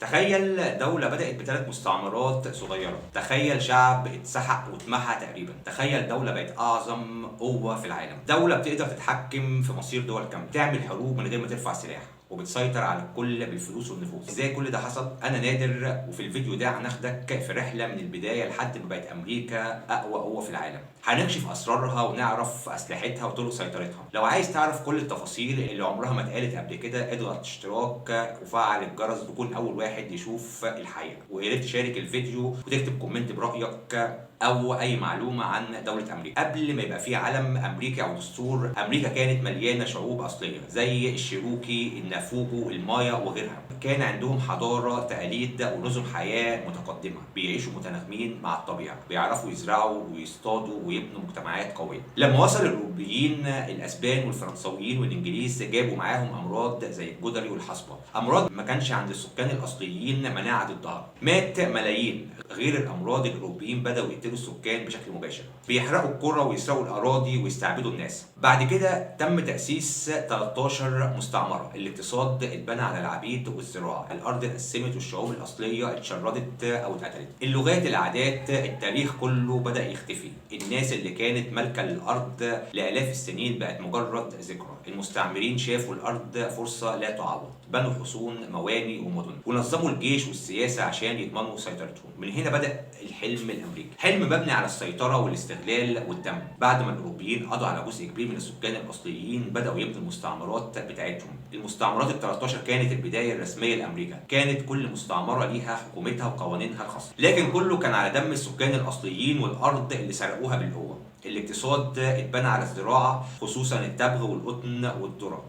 تخيل دولة بدأت بثلاث مستعمرات صغيرة، تخيل شعب اتسحق واتمحى تقريبا، تخيل دولة بقت أعظم قوة في العالم، دولة بتقدر تتحكم في مصير دول كاملة، تعمل حروب من غير ما ترفع سلاح، وبتسيطر على الكل بالفلوس والنفوذ. ازاي كل ده حصل؟ انا نادر، وفي الفيديو ده هناخدك في رحله من البدايه لحد ما بقت امريكا اقوى قوه في العالم. هنكشف اسرارها ونعرف اسلحتها وطرق سيطرتها. لو عايز تعرف كل التفاصيل اللي عمرها ما اتقالت قبل كده، اضغط اشتراك وفعل الجرس تكون اول واحد يشوف الحقيقه. ويا ريت تشارك الفيديو وتكتب كومنت برايك او اي معلومه عن دوله امريكا. قبل ما يبقى في علم امريكي او دستور، امريكا كانت مليانه شعوب اصليه زي الشيروكي، النافوجو، المايا وغيرها. كان عندهم حضاره، تقاليد ونظم حياه متقدمه، بيعيشوا متناغمين مع الطبيعه، بيعرفوا يزرعوا ويصطادوا ويبنوا مجتمعات قويه. لما وصل الاوروبيين، الاسبان والفرنساويين والانجليز جابوا معاهم امراض زي الجدري والحصبه، امراض ما كانش عند السكان الاصليين مناعه ضدها. مات ملايين. غير الامراض، الاوروبيين بداوا يقتلوا السكان بشكل مباشر، بيحرقوا القرى ويسرقوا الاراضي ويستعبدوا الناس. بعد كده تم تاسيس 13 مستعمره. الاقتصاد اتبنى على العبيد والزراعه، الارض اتقسمت والشعوب الاصليه اتشردت او اتقتلت. اللغات، العادات، التاريخ كله بدا يختفي. الناس اللي كانت مالكه للارض لالاف السنين بقت مجرد ذكرى. المستعمرين شافوا الارض فرصه لا تعوض، بنوا حصون، مواني ومدن، ونظموا الجيش والسياسه عشان يضمنوا سيطرتهم. من هنا بدا الحلم الامريكي، حلم مبني على السيطره والاستغلال والدم. بعد ما الاوروبيين قضوا على جزء كبير من السكان الاصليين، بداوا يبنوا المستعمرات بتاعتهم. المستعمرات ال 13 كانت البدايه الرسميه لامريكا. كانت كل مستعمره ليها حكومتها وقوانينها الخاصه، لكن كله كان على دم السكان الاصليين والارض اللي سرقوها بالقوه. الاقتصاد اتبنى على الزراعه، خصوصا التبغ والقطن والذره.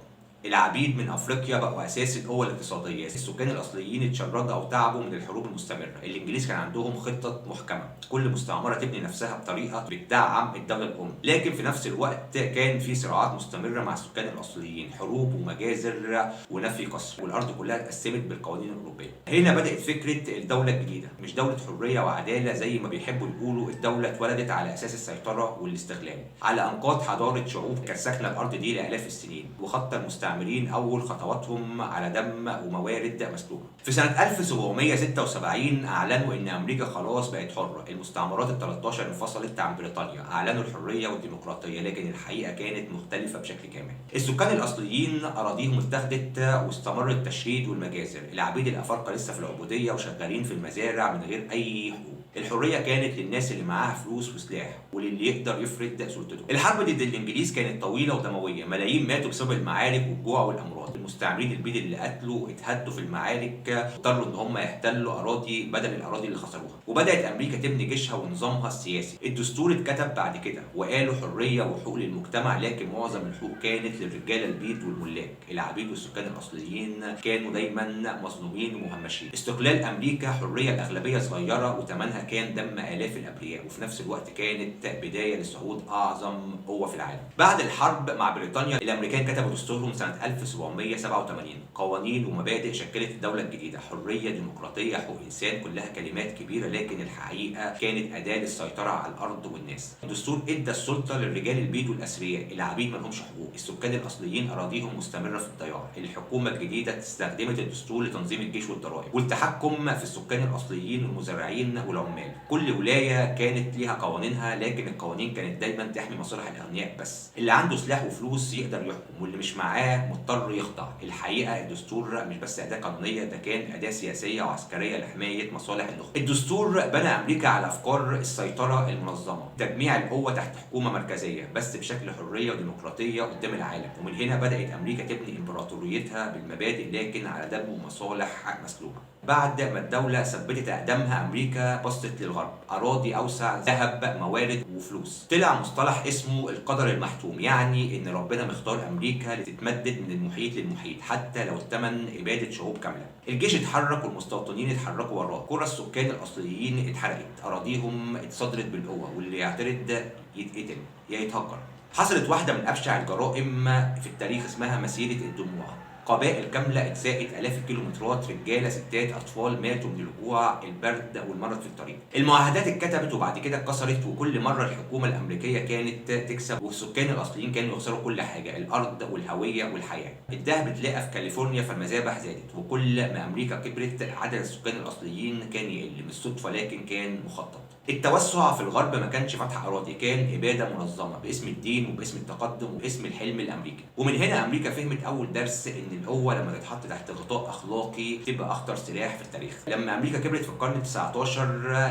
العبيد من افريقيا بقوا اساس القوه الاقتصاديه. السكان الاصليين اتشردوا او تعبوا من الحروب المستمره. الانجليز كان عندهم خطه محكمه، كل مستعمره تبني نفسها بطريقه بتدعم الدوله الام، لكن في نفس الوقت كان في صراعات مستمره مع السكان الاصليين، حروب ومجازر ونفي قسري، والارض كلها اتقسمت بالقوانين الاوروبيه. هنا بدات فكره الدوله الجديده، مش دوله حريه وعداله زي ما بيحبوا يقولوا. الدوله اتولدت على اساس السيطره والاستغلال، على انقاض حضاره شعوب كانت ساكنه الارض دي لالاف السنين. وخط المستعمرين اول خطواتهم على دم وموارد مسلوبه. في سنه 1776 اعلنوا ان امريكا خلاص بقت حره. المستعمرات ال 13 انفصلت عن بريطانيا، اعلنوا الحريه والديمقراطيه، لكن الحقيقه كانت مختلفه بشكل كامل. السكان الاصليين اراضيهم اتاخدت واستمر التشريد والمجازر. العبيد الافارقه لسه في العبوديه وشغالين في المزارع من غير اي حقوق. الحريه كانت للناس اللي معاها فلوس وسلاح، وللي يقدر يفرض سلطته. الحرب ضد الانجليز كانت طويله ودمويه، ملايين ماتوا بسبب المعارك والجوع والامراض. المستعمرين البيض اللي قتلوا اتهدوا في المعارك، اضطروا ان هم يحتلوا اراضي بدل الاراضي اللي خسروها. وبدات امريكا تبني جيشها ونظامها السياسي. الدستور اتكتب بعد كده وقالوا حريه وحقوق للمجتمع، لكن معظم الحقوق كانت للرجاله البيض والملاك. العبيد والسكان الاصليين كانوا دايما مظلومين ومهمشين. استقلال امريكا، حريه الاغلبيه صغيره وثمنها كان دم آلاف الأبرياء، وفي نفس الوقت كانت بداية لصعود أعظم قوة في العالم. بعد الحرب مع بريطانيا، الأمريكان كتبوا دستورهم سنة 1787، قوانين ومبادئ شكلت الدولة الجديدة: حرية، ديمقراطية، حقوق إنسان. كلها كلمات كبيرة، لكن الحقيقة كانت أداة للسيطرة على الأرض والناس. الدستور إدى السلطة للرجال البيض والأثرياء، العبيد ما لهمش حقوق. السكان الأصليين أراضيهم مستمرة في الضياع. الحكومة الجديدة استخدمت الدستور لتنظيم الجيش والضرائب والتحكم في السكان الأصليين والمزارعين والعمال. كل ولايه كانت ليها قوانينها، لكن القوانين كانت دايما تحمي مصالح الاغنياء بس. اللي عنده سلاح وفلوس يقدر يحكم، واللي مش معاه مضطر يخضع. الحقيقه الدستور مش بس اداه قانونيه، ده كان اداه سياسيه وعسكريه لحمايه مصالح النخبه. الدستور بنى امريكا على افكار السيطره المنظمه، تجميع القوه تحت حكومه مركزيه بس بشكل حريه وديمقراطيه قدام العالم. ومن هنا بدات امريكا تبني امبراطوريتها بالمبادئ، لكن على دم ومصالح مسلوبه. بعد ما الدولة ثبتت أقدامها، أمريكا بصت للغرب، أراضي أوسع، ذهب، موارد وفلوس. طلع مصطلح اسمه القدر المحتوم، يعني إن ربنا مختار أمريكا لتتمدد من المحيط للمحيط حتى لو الثمن إبادة شعوب كاملة. الجيش اتحرك والمستوطنين اتحركوا وراه، قرى السكان الأصليين اتحرقت، أراضيهم اتصدرت بالقوة، واللي يعترض يتقتل يا يتهجر. حصلت واحدة من أبشع الجرائم في التاريخ، اسمها مسيرة الدموع. قبائل كاملة اتساقت آلاف الكيلومترات، رجالة ستات أطفال ماتوا من الجوع البرد والمرض في الطريق. المعاهدات اتكتبت وبعد كده اتكسرت، وكل مرة الحكومة الأمريكية كانت تكسب والسكان الأصليين كانوا يخسروا كل حاجة، الأرض والهوية والحياة. الدهب اتلاقى في كاليفورنيا فالمذابح زادت، وكل ما أمريكا كبرت عدد السكان الأصليين كان يقل بالصدفة لكن كان مخطط. التوسع في الغرب ما كانش فتح أراضي، كان إبادة منظمة باسم الدين وباسم التقدم وباسم الحلم الأمريكي. ومن هنا أمريكا فهمت أول درس إن القوة لما تتحط تحت غطاء أخلاقي تبقى أخطر سلاح في التاريخ. لما أمريكا كبرت في القرن ال19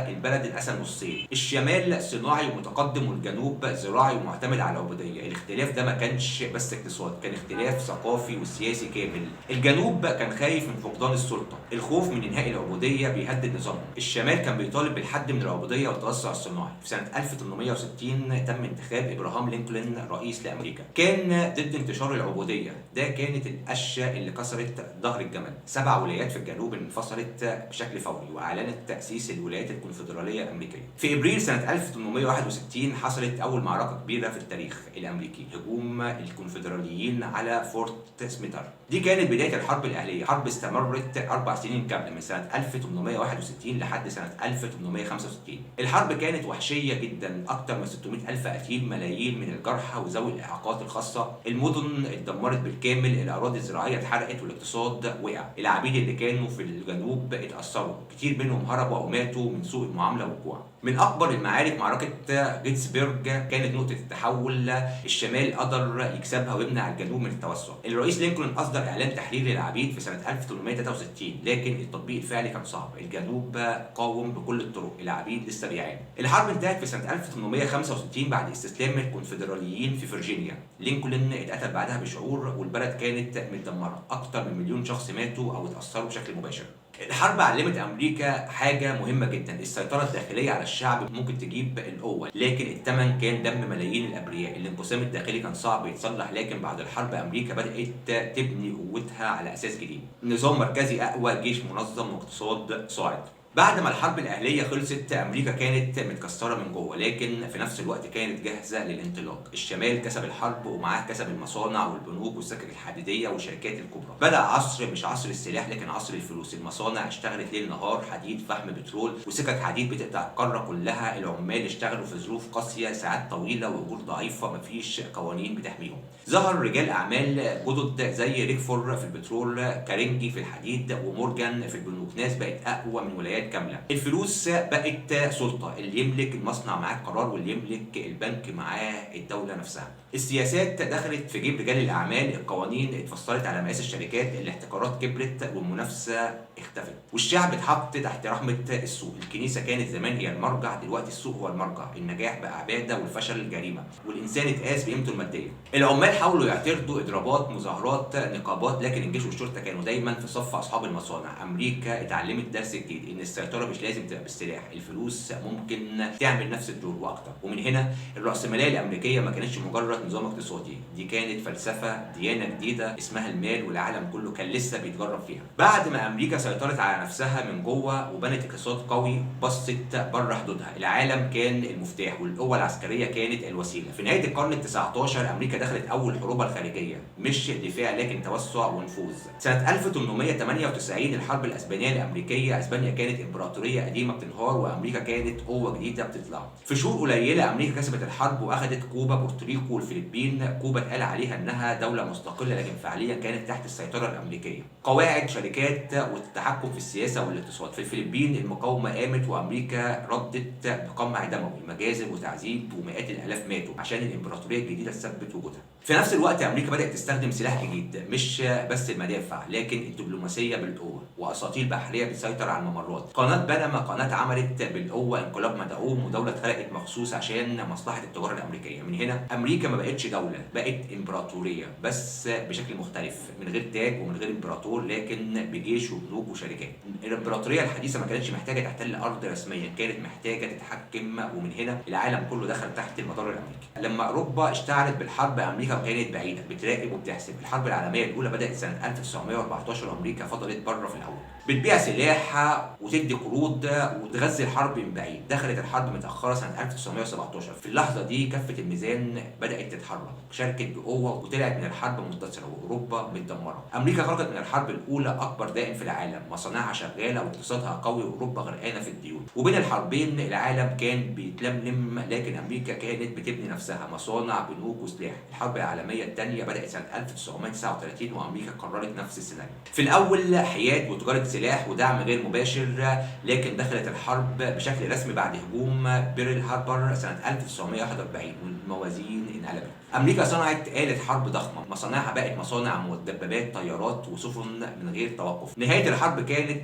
البلد اتقسم نصين، الشمال صناعي ومتقدم والجنوب زراعي ومعتمد على العبودية. الاختلاف ده ما كانش بس اقتصاد، كان اختلاف ثقافي وسياسي كامل. الجنوب كان خايف من فقدان السلطة، الخوف من إنهاء العبودية بيهدد نظامهم. الشمال كان بيطالب بالحد من العبودية والتوسع الصناعي. في سنة 1860 تم انتخاب إبراهام لينكولن رئيس لأمريكا، كان ضد انتشار العبودية. ده كانت القشة اللي كسرت ظهر الجمل. 7 ولايات في الجنوب انفصلت بشكل فوري وأعلنت تأسيس الولايات الكونفدرالية الأمريكية. في إبريل سنة 1861 حصلت أول معركة كبيرة في التاريخ الأمريكي، هجوم الكونفدراليين على فورت سميتر. دي كانت بداية الحرب الأهلية، حرب استمرت 4 سنين كاملة من سنة 1861 لحد سنة 1865. الحرب كانت وحشية جدا، أكثر من 600 ألف قتيل، ملايين من الجرحى وذوي الإعاقات الخاصة. المدن اتدمرت بالكامل، الأراضي الزراعية اتحرقت والاقتصاد وقع. العبيد اللي كانوا في الجنوب اتأثروا، كتير منهم هربوا أو ماتوا من سوء المعاملة والجوع. من أكبر المعارك معركة جيتسبرج كانت نقطة التحول، الشمال قدر يكسبها ويمنع الجنوب من التوسع. الرئيس لينكولن أصدر إعلان تحرير للعبيد في سنة 1863 لكن التطبيق الفعلي كان صعب، الجنوب قاوم بكل الطرق، العبيد لسه بيعانوا. الحرب انتهت في سنة 1865 بعد استسلام الكونفدراليين في فرجينيا. لينكولن اتقتل بعدها بشهور والبلد كانت متدمرة، أكتر من 1,000,000 شخص ماتوا أو اتأثروا بشكل مباشر. الحرب علمت أمريكا حاجة مهمة جدا، السيطرة الداخلية على الشعب ممكن تجيب القوة لكن الثمن كان دم ملايين الأبرياء. الانقسام الداخلي كان صعب يتصلح لكن بعد الحرب أمريكا بدأت تبني قوتها على أساس جديد، نظام مركزي أقوى، جيش منظم، واقتصاد صاعد. بعد ما الحرب الأهلية خلصت أمريكا كانت متكسرة من جوه لكن في نفس الوقت كانت جاهزة للانطلاق. الشمال كسب الحرب ومعاه كسب المصانع والبنوك والسكك الحديدية والشركات الكبرى. بدأ عصر مش عصر السلاح لكن عصر الفلوس. المصانع اشتغلت ليل نهار، حديد، فحم، بترول وسكك حديد بتقطع القارة كلها. العمال اشتغلوا في ظروف قاسية، ساعات طويلة وأجور ضعيفة، مفيش قوانين بتحميهم. ظهر رجال أعمال جدد زي ريكفور في البترول، كارنجي في الحديد، ومورجان في البنوك. ناس بقت أقوى من ولايات كاملة. الفلوس بقت سلطة، اللي يملك المصنع معاه القرار واللي يملك البنك معاه الدولة نفسها. السياسات دخلت في جيب رجال الأعمال، القوانين اتفصلت على مقاس الشركات، الاحتكارات كبرت والمنافسة اختفت والشعب اتحط تحت رحمة السوق. الكنيسة كانت زمان هي المرجع، دلوقتي السوق هو المرجع. النجاح بقى عبادة والفشل جريمة والإنسان اتقاس بقيمته المادية. العمال حاولوا يعترضوا، إضرابات، مظاهرات، نقابات، لكن الجيش والشرطة كانوا دايما في صف أصحاب المصانع. أمريكا اتعلمت درس جديد، إن السيطرة مش لازم تبقى بالسلاح، الفلوس ممكن تعمل نفس الدور وأكتر. ومن هنا الرأسمالية الأمريكية ما كانتش مجرد نظام اقتصادي، دي كانت فلسفة، ديانة جديدة اسمها المال، والعالم كله كان لسه بيتجرب فيها. بعد ما أمريكا سيطرت على نفسها من جوه وبنت اقتصاد قوي، بصت بره حدودها. العالم كان المفتاح والقوة العسكرية كانت الوسيلة. في نهاية القرن ال19 أمريكا دخلت أول حروبها الخارجية، مش دفاع لكن توسع ونفوذ. سنة 1898 الحرب الأسبانية الأمريكية، أسبانيا كانت إمبراطورية قديمة بتنهار وأمريكا كانت قوة جديدة بتطلع. في شهور قليلة أمريكا كسبت الحرب وأخذت كوبا، بورتوريكو والفلبين. كوبا اتقال عليها إنها دولة مستقلة لكن فعليا كانت تحت السيطرة الأمريكية. قواعد، شركات، والتحكم في السياسة والاقتصاد. في الفلبين المقاومة قامت وأمريكا ردت بقمع دموي، مجازر وتعذيب ومئات الآلاف ماتوا عشان الإمبراطورية الجديدة تثبت وجودها. في نفس الوقت أمريكا بدأت تستخدم سلاح جديد، مش بس المدافع لكن الدبلوماسية بالقوة، وأساطيل بحرية بتسيطر على الممرات. قناة بنما قناة عملت بالقوة انقلاب مدعوم، ودولة اتخلقت مخصوص عشان مصلحة التجارة الأمريكية. من هنا أمريكا ما بقتش دولة، بقت إمبراطورية بس بشكل مختلف، من غير تاج ومن غير إمبراطور لكن بجيش وبنوك وشركات. الإمبراطورية الحديثة ما كانتش محتاجة تحتل أرض رسميا، كانت محتاجة تتحكم، ومن هنا العالم كله دخل تحت المدار الأمريكي. لما أوروبا اشتعلت بالحرب أمريكا كانت بعيدة بتراقب وبتحسب. الحرب العالمية الأولى بدأت سنة 1914 وأمريكا فضلت بره في الأول، بتبيع سلاح وتدي قروض وتغذي الحرب من بعيد. دخلت الحرب متأخرة سنة 1917، في اللحظة دي كفة الميزان بدأت بدات تتحرك، شاركت بقوه وطلعت من الحرب منتصره واوروبا متدمره. امريكا خرجت من الحرب الاولى اكبر دائم في العالم، مصانعها شغاله واقتصادها قوي واوروبا غرقانه في الديون. وبين الحربين العالم كان بيتلملم، لكن امريكا كانت بتبني نفسها، مصانع، بنوك وسلاح. الحرب العالميه الثانيه بدات سنه 1939 وامريكا قررت نفس السيناريو. في الاول حياد وتجاره سلاح ودعم غير مباشر، لكن دخلت الحرب بشكل رسمي بعد هجوم بيرل هاربر سنه 1941 والموازين انقلبت. امريكا صنعت آلة حرب ضخمه، مصانعها بقت مصانع دبابات، طيارات وسفن من غير توقف. نهايه الحرب كانت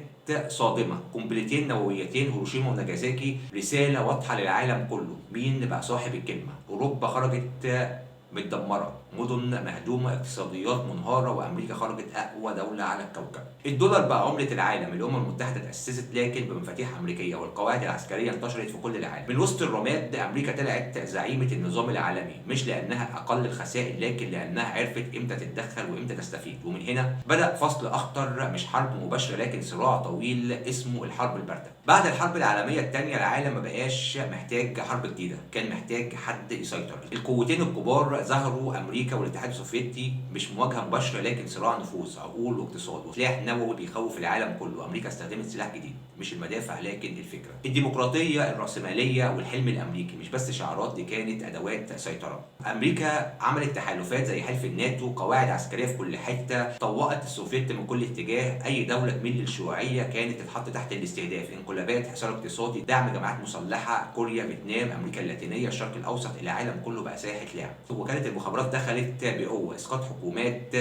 صادمه، قنبلتين نوويتين هيروشيما وناجازاكي، رساله واضحه للعالم كله مين بقى صاحب الكلمه. اوروبا خرجت متدمره، مدن مهدومه، اقتصاديات منهاره، وامريكا خرجت اقوى دوله على الكوكب. الدولار بقى عمله العالم، الامم المتحده تاسست لكن بمفاتيح امريكيه، والقواعد العسكريه انتشرت في كل العالم. من وسط الرماد امريكا طلعت زعيمه النظام العالمي، مش لانها اقل الخسائر لكن لانها عرفت امتى تتدخل وامتى تستفيد. ومن هنا بدا فصل اخطر، مش حرب مباشره لكن صراع طويل اسمه الحرب البارده. بعد الحرب العالميه الثانيه العالم ما بقاش محتاج حرب جديده، كان محتاج حد يسيطر. القوتين الكبار ظهروا، امريكا والاتحاد السوفيتي، مش مواجهه مباشره لكن صراع نفوذ، عقول واقتصاد وسلاح نووي بيخوف العالم كله. امريكا استخدمت سلاح جديد، مش المدافع لكن الفكره. الديمقراطيه، الراسماليه والحلم الامريكي مش بس شعارات، دي كانت ادوات سيطره. امريكا عملت تحالفات زي حلف الناتو، قواعد عسكريه في كل حته، طوقت السوفيت من كل اتجاه. اي دوله تميل للشيوعيه كانت تتحط تحت الاستهداف. انقلابات، حصار اقتصادي، دعم جماعات مسلحه، كوريا، فيتنام، امريكا اللاتينيه، الشرق الاوسط، العالم كله بقى ساحه لعب. وكانت المخابرات دخلت بقوه، اسقاط حكومات،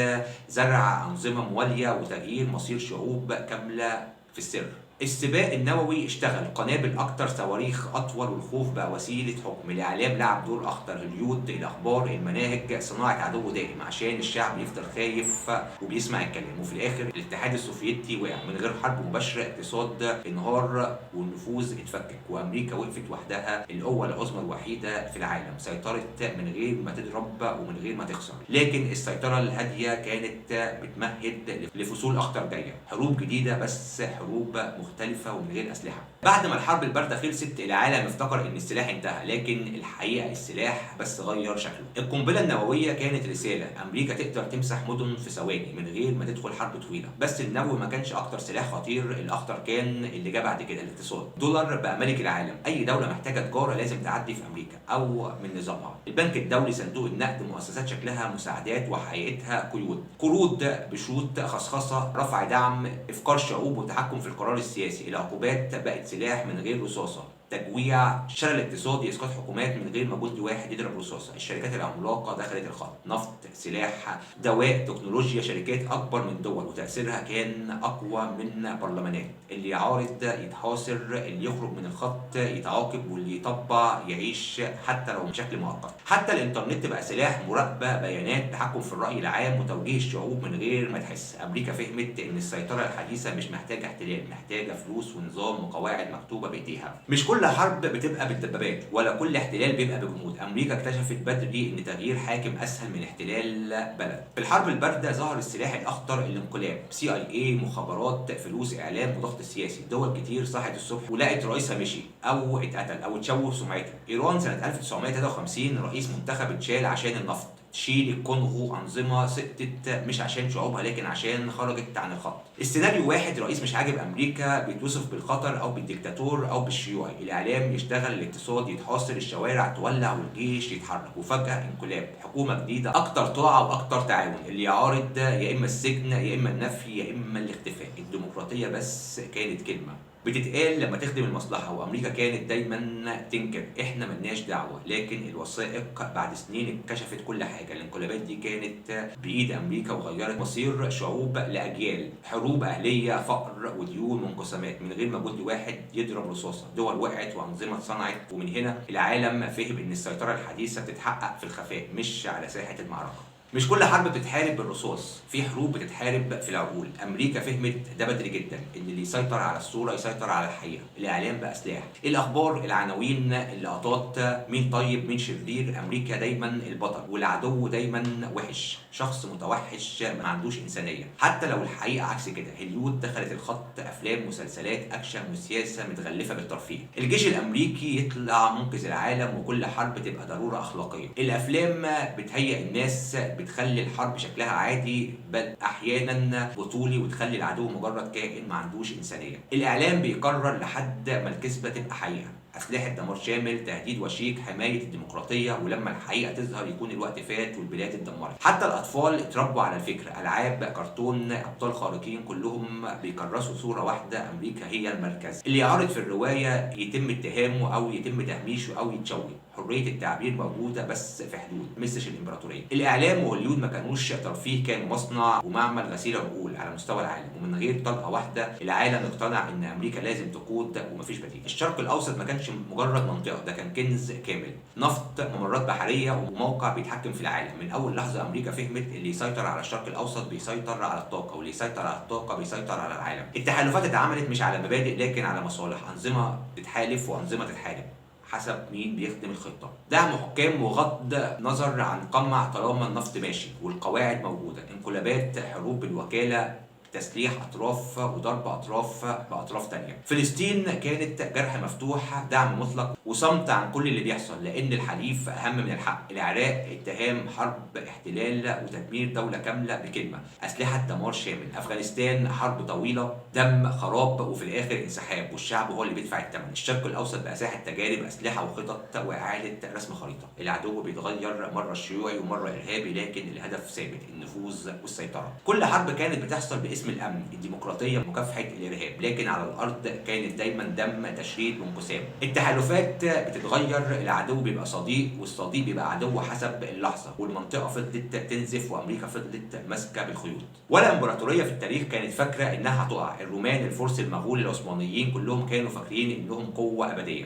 زرع انظمه مواليه، وتغيير مصير شعوب كامله في السر. السباق النووي اشتغل، قنابل اكتر، صواريخ اطول، والخوف بقى وسيله حكم. الاعلام لعب دور اخطر، هوليود، الاخبار، المناهج، صناعه عدو دائم عشان الشعب يفضل خايف وبيسمع الكلام. وفي الاخر الاتحاد السوفيتي وقع من غير حرب مباشره، اقتصاد انهار والنفوذ اتفكك، وامريكا وقفت وحدها، القوه العظمى الوحيده في العالم، سيطرت من غير ما تضرب ومن غير ما تخسر. لكن السيطره الهاديه كانت بتمهد لفصول اخطر جايه، حروب جديده بس حروب مختلفة ومن غير أسلحة. بعد ما الحرب الباردة خلصت العالم افتكر إن السلاح انتهى، لكن الحقيقة السلاح بس غير شكله. القنبلة النووية كانت رسالة، أمريكا تقدر تمسح مدن في ثواني من غير ما تدخل حرب طويلة. بس النووي ما كانش أكتر سلاح خطير، الأخطر كان اللي جه بعد كده، الاقتصاد. دولار بقى ملك العالم، أي دولة محتاجة تجارة لازم تعدي في أمريكا أو من نظامها. البنك الدولي، صندوق النقد، مؤسسات شكلها مساعدات وحقيقتها قيود، قروض بشروط، خصخصة، رفع دعم، إفقار شعوب وتحكم في القرار السياسي. العقوبات بقت سلاح من غير رصاصة، تجويع، شلل اقتصادي، اسقاط حكومات من غير ما جندي واحد يضرب رصاصه. الشركات العملاقه دخلت الخط، نفط، سلاح، دواء، تكنولوجيا، شركات اكبر من دول وتاثيرها كان اقوى من برلمانات. اللي يعارض يتحاصر، اللي يخرج من الخط يتعاقب، واللي يطبع يعيش حتى لو بشكل مؤقت. حتى الانترنت بقى سلاح، مراقبه، بيانات، تحكم في الراي العام وتوجيه الشعوب من غير ما تحس. امريكا فهمت ان السيطره الحديثه مش محتاجه احتلال، محتاجه فلوس ونظام وقواعد مكتوبه بايديها. مش كل حرب بتبقى بالدبابات ولا كل احتلال بيبقى بجنود. امريكا اكتشفت بدري ان تغيير حاكم اسهل من احتلال بلد. في الحرب البارده ظهر السلاح الاخطر، الانقلاب، CIA، مخابرات، فلوس، اعلام وضغط سياسي. دول كتير صحت الصبح ولقت رئيسها مشي او اتقتل او اتشوه سمعتها. ايران سنه 1953 رئيس منتخب اتشال عشان النفط. تشيل، الكونغو، أنظمة سقطت مش عشان شعوبها لكن عشان خرجت عن الخط. السيناريو واحد، رئيس مش عاجب أمريكا بيتوصف بالخطر أو بالديكتاتور أو بالشيوعي. الإعلام يشتغل، الاقتصاد يتحاصر، الشوارع تولع والجيش يتحرك، وفجأة انقلاب، حكومة جديدة، أكتر طاعة وأكتر تعاون. اللي يعارض يا إما السجن يا إما النفي يا إما الاختفاء. الديمقراطية بس كانت كلمة بتتقال لما تخدم المصلحة، وأمريكا كانت دايما تنكر إحنا ملناش دعوة. لكن الوثائق بعد سنين اكتشفت كل حاجة. الانقلابات دي كانت بإيد أمريكا وغيرت مصير شعوب لأجيال، حروب أهلية، فقر وديون وانقسامات من غير ما جندي واحد يضرب رصاصة. دول وقعت وأنظمة اتصنعت، ومن هنا العالم فهم إن السيطرة الحديثة بتتحقق في الخفاء مش على ساحة المعركة. مش كل حرب بتتحارب بالرصاص، في حروب بتتحارب في العقول. امريكا فهمت ده بدري جدا، ان اللي يسيطر على الصوره يسيطر على الحقيقه. الاعلام بقى سلاح، الاخبار، العناوين، اللقطات، مين طيب مين شرير. امريكا دايما البطل والعدو دايما وحش، شخص متوحش ما عندوش انسانيه. حتى لو الحقيقه عكس كده، هوليود دخلت الخط، افلام مسلسلات اكشن وسياسه متغلفه بالترفيه. الجيش الامريكي يطلع منقذ العالم، وكل حرب تبقى ضروره اخلاقيه. الافلام بتهيئ الناس، بتخلي الحرب شكلها عادي بل احيانا بطولي، وتخلي العدو مجرد كائن ما عندوش انسانيه. الاعلام بيكرر لحد ما الكذبه تبقى حقيقه، أسلحة دمار شامل، تهديد وشيك، حماية الديمقراطية، ولما الحقيقة تظهر يكون الوقت فات والبلاد اتدمرت. حتى الأطفال اتربوا على الفكرة، ألعاب، كرتون، أبطال خارقين، كلهم بيكرسوا صورة واحدة، أمريكا هي المركز. اللي يعرض في الرواية يتم اتهامه أو يتم تهميشه أو يتشوه. حرية التعبير موجودة بس في حدود، مش الإمبراطورية. الإعلام وهوليود ما كانوش ترفيه، كانوا مصنع ومعمل غسيل عقول على مستوى العالم. ومن غير طلقة واحدة العالم اقتنع إن أمريكا لازم تقود ومفيش بديل. الشرق الأوسط ما كانش مجرد منطقة، ده كان كنز كامل، نفط، ممرات بحرية، وموقع بيتحكم في العالم. من أول لحظة أمريكا فهمت اللي يسيطر على الشرق الأوسط بيسيطر على الطاقة، واللي يسيطر على الطاقة بيسيطر على العالم. التحالفات اتعملت مش على مبادئ لكن على مصالح، أنظمة تتحالف وأنظمة تتحارب حسب مين بيخدم الخطة. دعم حكام وغض نظر عن قمع طالما النفط ماشي والقواعد موجودة. انقلابات، حروب بالوكالة، تسليح اطراف وضرب اطراف باطراف تانية. فلسطين كانت جرح مفتوح، دعم مطلق وصمت عن كل اللي بيحصل لان الحليف اهم من الحق. العراق اتهام حرب احتلال وتدمير دولة كاملة بكلمة، اسلحة دمار شامل. افغانستان حرب طويلة، دم، خراب، وفي الاخر انسحاب، والشعب هو اللي بيدفع الثمن. الشرق الاوسط بقى ساحة تجارب، اسلحة وخطط واعادة رسم خريطة. العدو بيتغير، مرة شيوعي ومرة ارهابي، لكن الهدف ثابت، النفوذ والسيطرة. كل حرب كانت بتحصل باسم الامن، الديمقراطيه، مكافحه الارهاب، لكن على الارض كانت دايما دم، تشريد وانقسام. التحالفات بتتغير، العدو بيبقى صديق والصديق بيبقى عدو حسب اللحظه، والمنطقه فضلت تنزف وامريكا فضلت ماسكه بالخيوط. ولا امبراطوريه في التاريخ كانت فاكره انها هتقع. الرومان، الفرس، المغول، العثمانيين، كلهم كانوا فاكرين انهم قوه ابديه،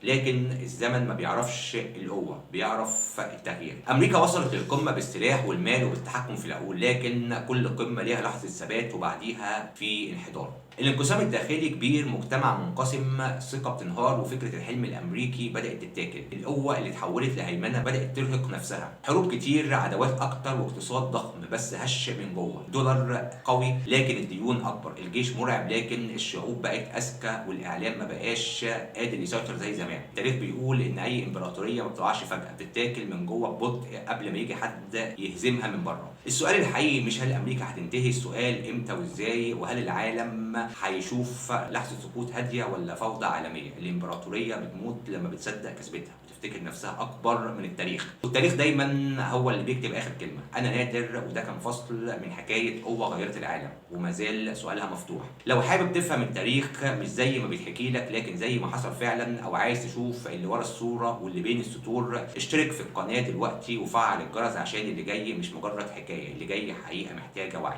لكن الزمن ما بيعرفش القوة، بيعرف التغيير. أمريكا وصلت للقمة بالسلاح والمال وبالتحكم في العقول، لكن كل قمة ليها لحظة ثبات وبعديها في انحدار. الانقسام الداخلي كبير، مجتمع منقسم، ثقة بتنهار، وفكرة الحلم الأمريكي بدأت تتاكل. القوة اللي اتحولت لهيمنة بدأت ترهق نفسها. حروب كتير، عداوات أكتر، واقتصاد ضخم بس هش من جوه. دولار قوي لكن الديون أكبر. الجيش مرعب لكن الشعوب بقت أذكى، والإعلام ما بقاش قادر يسيطر زي زمان. التاريخ بيقول إن أي إمبراطورية ما بتقعش فجأة، بتتاكل من جوه ببطء قبل ما يجي حد يهزمها من بره. السؤال الحقيقي مش هل أمريكا هتنتهي، السؤال إمتى وإزاي، وهل العالم هيشوف لحظة سقوط هادية ولا فوضى عالمية. الإمبراطورية بتموت لما بتصدق كذبتها، بتفتكر نفسها أكبر من التاريخ، والتاريخ دايما هو اللي بيكتب آخر كلمة. أنا نادر، وده كان فصل من حكاية قوة غيرت العالم وما زال سؤالها مفتوح. لو حابب تفهم التاريخ مش زي ما بيتحكي لك لكن زي ما حصل فعلا، أو عايز تشوف اللي ورا الصورة واللي بين السطور، اشترك في القناة دلوقتي وفعل الجرس عشان اللي جاي مش مجرد حكاية، اللي جاي حقيقة محتاجة وعي.